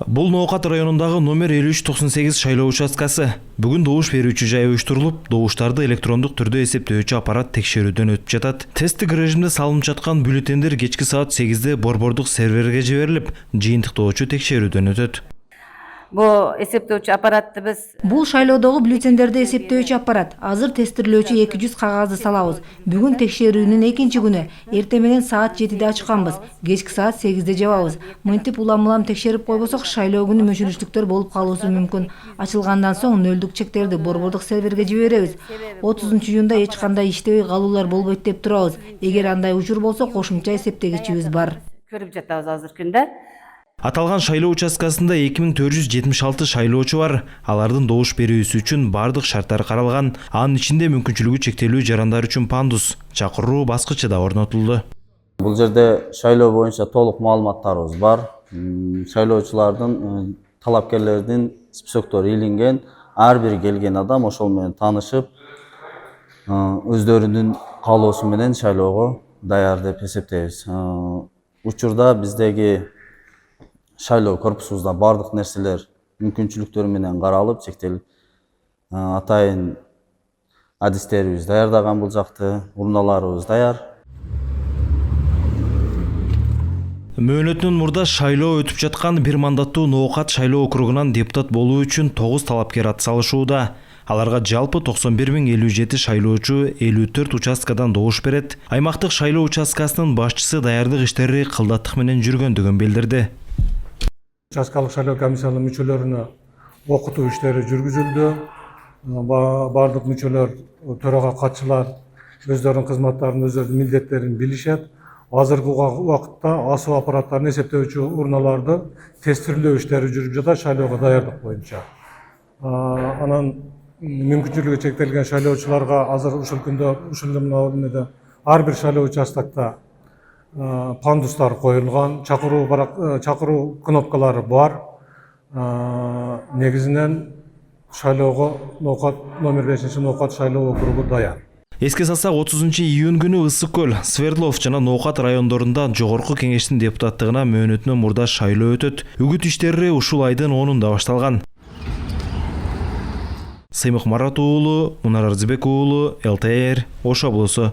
Бул Ноокат районундагы номер 5398 шайлоо участкасы. Бүгүн добуш берүүчү жай уюштурулуп, добуштарды электрондук түрдө эсептөөчү аппарат текшерүүдөн өтүп жатат. Тесттик режимде салынып жаткан бюллетендер кечки саат 8-де борбордук серверге жиберилип, жыйынтыктоочу текшерүүдөн өтөт. Бул эсептөөчү аппаратты биз Бул шайлоодогу бюллетендерди эсептөөчү аппарат. Азыр тестирлөөчү 200 кагазды салабыз. Бүгүн текшерүүнүн экинчи күнү. Эртең менен саат 7-де ачканбыз. Кечки саат 8-де жабабыз. Мынтип улам-улам текшерип койбосок шайлоо күнү мөшүрүштүктөр болуп калуусу мүмкүн. Ачылгандан соң нөлдүк чектерди борбордук серверге жиберебиз. 30-июнда эч кандай иштебей калуулар болбойт деп турабыз. Эгер андай учур болсо кошумча эсептегичибиз бар. көрүп жатабыз азыркы күндө. Аталган шайлоо участкасында 2476 шайлоочу бар. Алардын добуш берүүсү үчүн бардык шарттар каралган. Анын ичинде мүмкүнчүлүгү чектелүү жарандар үчүн пандус, чакыруу баскычы да орнотулду. Бул жерде шайлоо боюнча толук маалыматтарыбыз бар. Шайлоочулардын, талапкерлердин списоктору илинген. Ар бир келген адам ошол менен таанышып, өздөрүнүн каалоосу менен шайлоого даяр деп эсептейбиз. Учурда биздеги шайлоо корпусубузда бардык нерселер мүмкүнчүлүктөр менен каралып, чектелип, атайын адистерибиз даярдаган бул жакты, урналарыбыз даяр. Мөөнөтүнөн мурда шайлоо өтүп жаткан бир мандаттуу Ноокат шайлоо округунан депутат болуу үчүн 9 талапкер атсалышууда. Аларга жалпы 91.057 шайлоочу 54 участкадан добуш берет. Аймактык шайлоо участкасынын башчысы даярдык иштери кылдаттык менен жүргөндүгүн билдирди. Учаскалык шайлоо комиссиянын мүчөлөрүнө окутуу иштери жүргүзүлдү. Бардык мүчөлөр, төрага катчылар өздөрүнүн кызматтарын, өздөрүнүн милдеттерин билишет. Азыркы убакытта асуу аппараттарын эсептөөчү урналарды тестирлөө иштери жүрүп жатат шайлоого даярдык боюнча. Анан мүмкүнчүлүгү чектелген шайлоочуларга азыр ушул күндө эмеде ар бир шайлоо участокто пандустар коюлган, чакыруу кнопкалары бар. Негизинен шайлоого Ноокат номер 5 Ноокат шайлоо округу даяр. Эске салсак 30-июнь күнү Ысык көл, Свердлов жана Ноокат райондорунда жогорку кеңештин депутаттыгына мөөнөтүнөн мурда шайлоо өтөт. Үгүт иштери ушул айдын 10-унда башталган. Сыймык Марат уулу, Мунар Арзыбек уулу, ЛТР, Ош облусу.